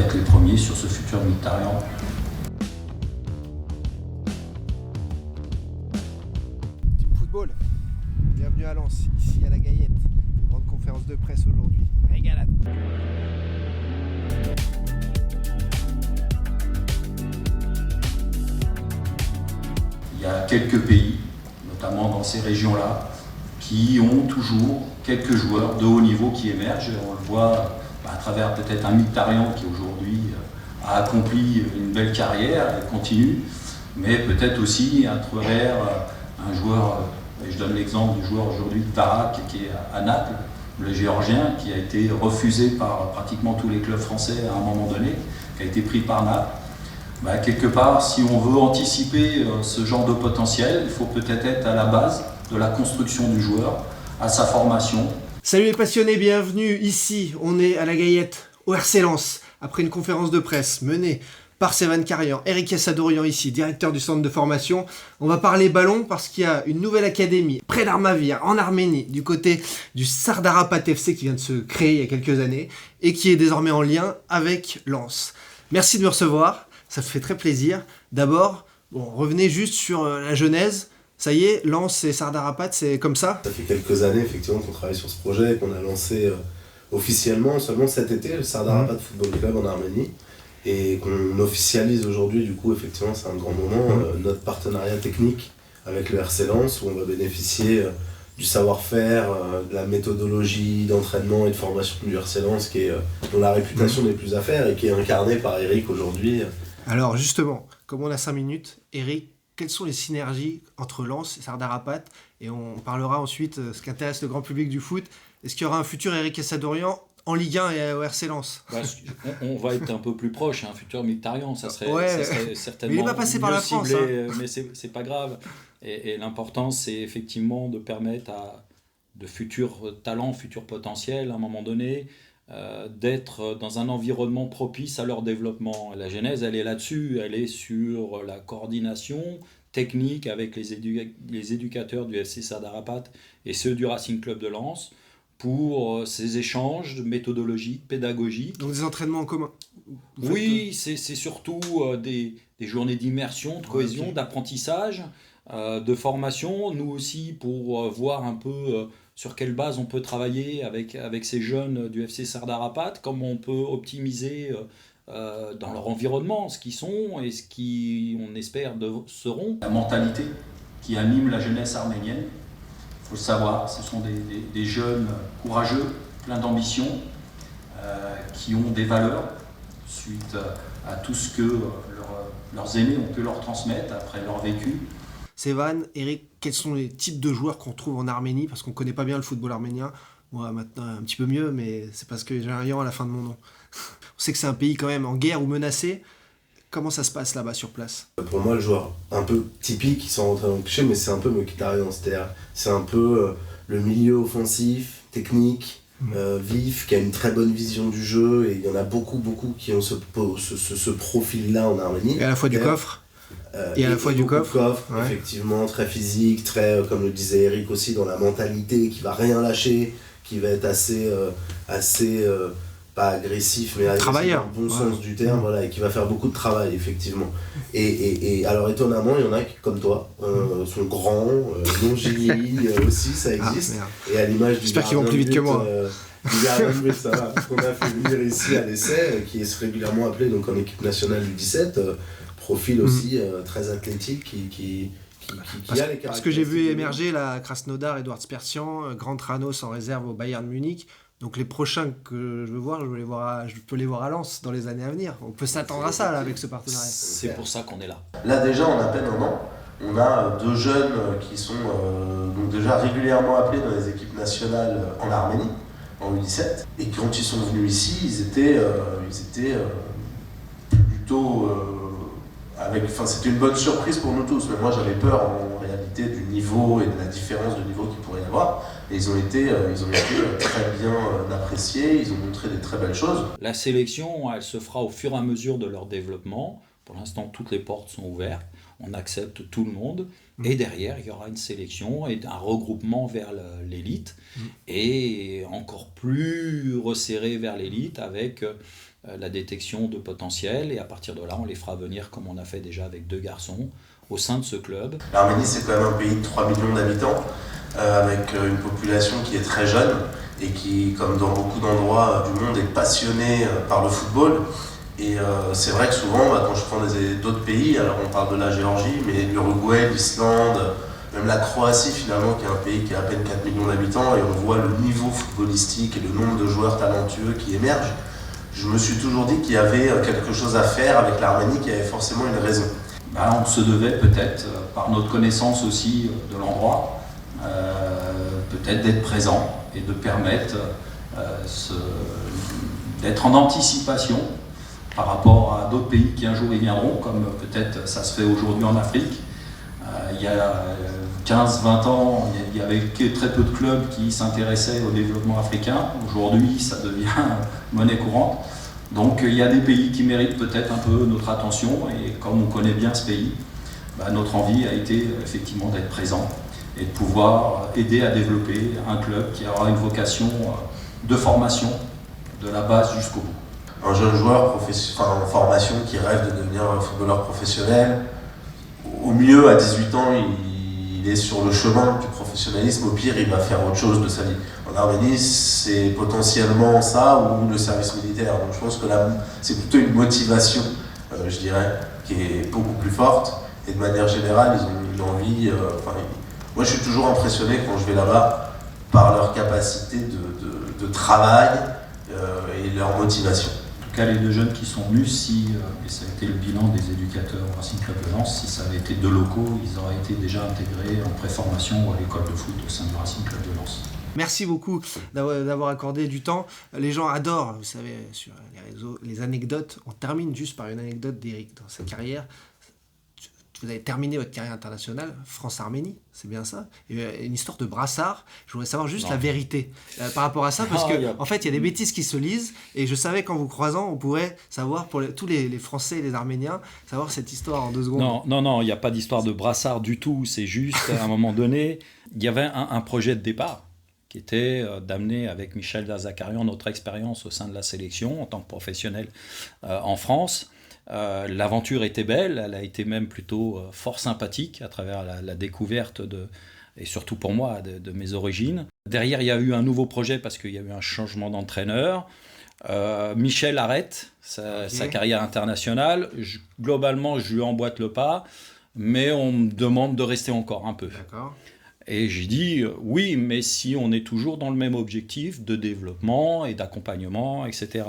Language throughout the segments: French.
être les premiers sur ce futur Mictariant. Team Football, bienvenue à Lens, ici à la Gaillette. Grande conférence de presse aujourd'hui. Régalade. Il y a quelques pays, notamment dans ces régions-là, qui ont toujours quelques joueurs de haut niveau qui émergent. On le voit à travers peut-être un Mictariant qui aujourd'hui a accompli une belle carrière et continue, mais peut-être aussi à travers un joueur, et je donne l'exemple du joueur aujourd'hui de Tarak qui est à Naples, le Géorgien, qui a été refusé par pratiquement tous les clubs français à un moment donné, qui a été pris par Naples. Quelque part, si on veut anticiper ce genre de potentiel, il faut peut-être être à la base de la construction du joueur, à sa formation. Salut les passionnés, bienvenue ici. On est à la Gaillette, au RC Lens, après une conférence de presse menée par Sévan Karian, Eric Essadorian ici, directeur du centre de formation. On va parler ballon parce qu'il y a une nouvelle académie près d'Armavir, en Arménie, du côté du Sardarapat FC qui vient de se créer il y a quelques années et qui est désormais en lien avec Lens. Merci de me recevoir. Ça me fait très plaisir. D'abord, revenez juste sur la genèse. Ça y est, Lens et Sardarapat, c'est comme ça ? Ça fait quelques années effectivement qu'on travaille sur ce projet, qu'on a lancé officiellement seulement cet été, le Sardarapat Football Club en Arménie, et qu'on officialise aujourd'hui, du coup effectivement c'est un grand moment, notre partenariat technique avec le RC Lens, où on va bénéficier du savoir-faire, de la méthodologie d'entraînement et de formation du RC Lens, dont la réputation n'est plus à faire et qui est incarnée par Eric aujourd'hui. Alors justement, comme on a 5 minutes, Eric, quelles sont les synergies entre Lens et Sardarapat ? Et on parlera ensuite de ce qui intéresse le grand public du foot. Est-ce qu'il y aura un futur Eric Essadorian en Ligue 1 et au RC Lens ? On va être un peu plus proche, un futur Mictariant, ça serait certainement mais il n'est pas passé par la France, ciblé, mais c'est pas grave. Et l'important, c'est effectivement de permettre à de futurs talents, futurs potentiels, à un moment donné, d'être dans un environnement propice à leur développement. La genèse, elle est là-dessus, elle est sur la coordination technique avec les éducateurs du FC Sardarapat et ceux du Racing Club de Lens pour ces échanges méthodologiques, pédagogiques. Donc des entraînements en commun. Oui, c'est surtout des journées d'immersion, de cohésion, d'apprentissage, de formation. Nous aussi, pour voir un peu sur quelle base on peut travailler avec ces jeunes du FC Sardarapat, comment on peut optimiser dans leur environnement ce qu'ils sont et ce qui, on espère, seront. La mentalité qui anime la jeunesse arménienne, il faut le savoir, ce sont des jeunes courageux, pleins d'ambition, qui ont des valeurs suite à tout ce que leurs aînés ont pu leur transmettre après leur vécu. Sévan, Eric, quels sont les types de joueurs qu'on trouve en Arménie ? Parce qu'on ne connaît pas bien le football arménien. Moi, maintenant, un petit peu mieux, mais c'est parce que j'ai un yan à la fin de mon nom. On sait que c'est un pays quand même en guerre ou menacé. Comment ça se passe là-bas sur place ? Pour moi, le joueur un peu typique, sans rentrer dans le cliché, mais c'est un peu Mictariant, c'est-à-dire c'est un peu le milieu offensif, technique, vif, qui a une très bonne vision du jeu, et il y en a beaucoup qui ont ce profil-là en Arménie. Et à la fois du coffre et à la fois du coffre, ouais. Effectivement, très physique, très, comme le disait Eric aussi, dans la mentalité, qui va rien lâcher, qui va être assez pas agressif, mais travailleur, dans le bon sens du terme, voilà, et qui va faire beaucoup de travail, effectivement. Et alors, étonnamment, il y en a qui, comme toi, sont grands, longilignes aussi, ça existe. Et à l'image du j'espère qu'ils vont plus vite que moi. Du gardien de but, ça va, qu'on a fait venir ici à l'essai, qui est régulièrement appelé donc, en équipe nationale du 17, profil aussi très athlétique, qui a les caractéristiques. Parce que j'ai vu émerger la Krasnodar, Edouard Spersian, Grant Tranos en réserve au Bayern Munich. Donc les prochains que je veux voir, je peux les voir à Lens dans les années à venir. On peut s'attendre à ça là, avec ce partenariat. C'est pour ça qu'on est là. Là déjà, en à peine un an, on a 2 jeunes qui sont donc déjà régulièrement appelés dans les équipes nationales en Arménie, en U17. Et quand ils sont venus ici, ils étaient plutôt... c'était une bonne surprise pour nous tous, mais moi j'avais peur en réalité du niveau et de la différence de niveau qu'il pourrait y avoir. Et ils ont été très bien appréciés, ils ont montré des très belles choses. La sélection, elle se fera au fur et à mesure de leur développement. Pour l'instant, toutes les portes sont ouvertes, on accepte tout le monde. Et derrière, il y aura une sélection et un regroupement vers l'élite. Et encore plus resserré vers l'élite avec la détection de potentiel, et à partir de là, on les fera venir, comme on a fait déjà avec 2 garçons, au sein de ce club. L'Arménie, c'est quand même un pays de 3 millions d'habitants, avec une population qui est très jeune et qui, comme dans beaucoup d'endroits du monde, est passionnée par le football. Et c'est vrai que souvent, quand je prends d'autres pays, alors on parle de la Géorgie, mais l'Uruguay, l'Islande, même la Croatie finalement, qui est un pays qui a à peine 4 millions d'habitants, et on voit le niveau footballistique et le nombre de joueurs talentueux qui émergent. Je me suis toujours dit qu'il y avait quelque chose à faire avec l'Arménie, qui avait forcément une raison. On se devait peut-être, par notre connaissance aussi de l'endroit, peut-être d'être présent et de permettre d'être en anticipation par rapport à d'autres pays qui un jour y viendront, comme peut-être ça se fait aujourd'hui en Afrique. Il y a 15-20 ans, il y avait très peu de clubs qui s'intéressaient au développement africain. Aujourd'hui, ça devient monnaie courante. Donc il y a des pays qui méritent peut-être un peu notre attention, et comme on connaît bien ce pays, notre envie a été effectivement d'être présent et de pouvoir aider à développer un club qui aura une vocation de formation de la base jusqu'au bout. Un jeune joueur en formation qui rêve de devenir un footballeur professionnel, au mieux à 18 ans, il est sur le chemin du professionnalisme, au pire il va faire autre chose de sa vie. En Arménie, c'est potentiellement ça ou le service militaire. Donc je pense que là, c'est plutôt une motivation, je dirais, qui est beaucoup plus forte. Et de manière générale, ils ont une envie... moi je suis toujours impressionné quand je vais là-bas par leur capacité de travail et leur motivation. En tout cas, les 2 jeunes qui sont venus, et ça a été le bilan des éducateurs au Racing Club de Lens, si ça avait été 2 locaux, ils auraient été déjà intégrés en préformation ou à l'école de foot au sein du Racing Club de Lens. Merci beaucoup d'avoir accordé du temps. Les gens adorent, vous savez, sur les réseaux, les anecdotes. On termine juste par une anecdote d'Éric dans sa carrière. Vous avez terminé votre carrière internationale, France-Arménie, c'est bien ça. Et une histoire de brassard. Je voudrais savoir juste la vérité par rapport à ça, parce qu'en fait, il y a des bêtises qui se lisent, et je savais qu'en vous croisant, on pourrait savoir, pour tous les Français et les Arméniens, savoir cette histoire en 2 secondes. Non, il n'y a pas d'histoire de brassard du tout. C'est juste, à un moment donné, il y avait un projet de départ qui était d'amener avec Michel Zakarian notre expérience au sein de la sélection en tant que professionnel en France. L'aventure était belle, elle a été même plutôt fort sympathique à travers la découverte et surtout pour moi de mes origines. Derrière, il y a eu un nouveau projet parce qu'il y a eu un changement d'entraîneur. Michel arrête sa carrière internationale. Globalement, je lui emboîte le pas, mais on me demande de rester encore un peu. D'accord. Et j'ai dit oui, mais si on est toujours dans le même objectif de développement et d'accompagnement, etc.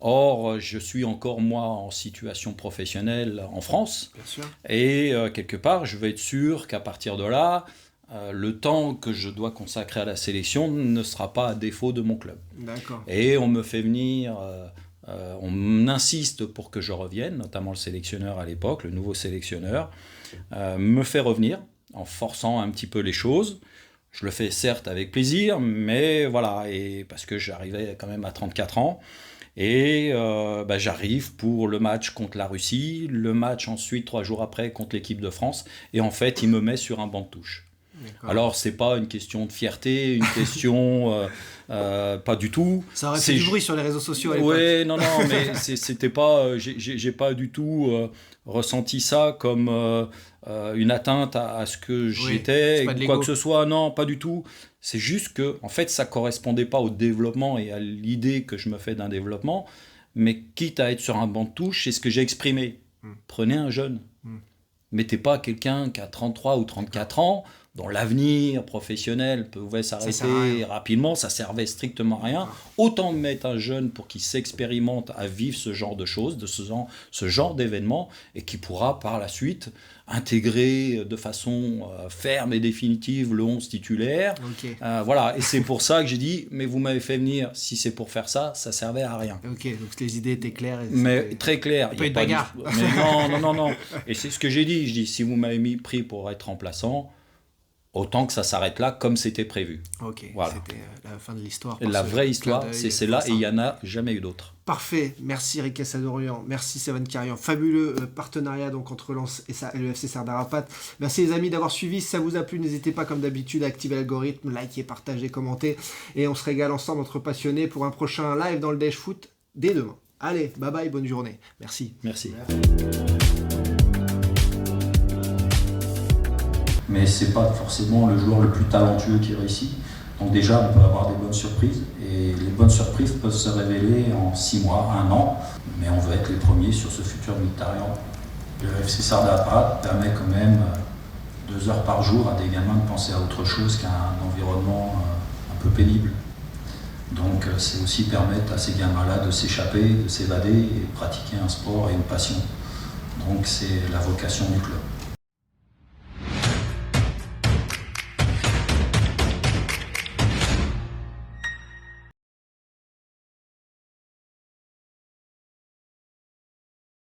Or, je suis encore, moi, en situation professionnelle en France. Bien sûr. Et quelque part, je vais être sûr qu'à partir de là, le temps que je dois consacrer à la sélection ne sera pas à défaut de mon club. D'accord. Et on me fait venir, on insiste pour que je revienne, notamment le sélectionneur à l'époque, le nouveau sélectionneur, me fait revenir en forçant un petit peu les choses. Je le fais certes avec plaisir, mais voilà, et parce que j'arrivais quand même à 34 ans. Et j'arrive pour le match contre la Russie, le match ensuite 3 jours après contre l'équipe de France, et en fait il me met sur un banc de touche. D'accord. Alors c'est pas une question de fierté, une question pas du tout. Ça aurait fait du bruit sur les réseaux sociaux à l'époque. Ouais, non, mais c'était pas, j'ai pas du tout ressenti ça comme une atteinte à ce que j'étais, quoi que ce soit, non, pas du tout. C'est juste que, en fait, ça correspondait pas au développement et à l'idée que je me fais d'un développement, mais quitte à être sur un banc de touche, c'est ce que j'ai exprimé. Prenez un jeune. Mettez pas quelqu'un qui a 33 ou 34 ans, dont l'avenir professionnel pouvait s'arrêter rapidement, ça servait strictement à rien. Autant mettre un jeune pour qu'il s'expérimente à vivre ce genre de choses, ce genre d'événements, et qui pourra par la suite intégrer de façon ferme et définitive le 11 titulaire. Okay. Voilà, et c'est pour ça que j'ai dit, mais vous m'avez fait venir, si c'est pour faire ça, ça servait à rien. Ok, donc les idées étaient claires. Mais très claires. Il n'y a pas eu de bagarre. Mais non. Et c'est ce que j'ai dit, je dis, si vous m'avez pris pour être remplaçant, autant que ça s'arrête là, comme c'était prévu. Ok, voilà. C'était la fin de l'histoire. La vraie histoire, c'est celle-là, et il n'y en a jamais eu d'autre. Parfait, merci Eric Cassadorian, merci Sevan Karian, fabuleux partenariat donc entre Lens et le FC Sardarapat. Merci les amis d'avoir suivi, si ça vous a plu, n'hésitez pas comme d'habitude à activer l'algorithme, liker, partager, commenter, et on se régale ensemble entre passionnés pour un prochain live dans le Dash Foot dès demain. Allez, bye bye, bonne journée. Merci. Merci. Mais c'est pas forcément le joueur le plus talentueux qui réussit. Donc déjà, on peut avoir des bonnes surprises, et les bonnes surprises peuvent se révéler en 6 mois, 1 an, mais on veut être les premiers sur ce futur Mid-Tarient. Le FC Sarda permet quand même 2 heures par jour à des gamins de penser à autre chose qu'à un environnement un peu pénible. Donc c'est aussi permettre à ces gamins-là de s'échapper, de s'évader et de pratiquer un sport et une passion. Donc c'est la vocation du club.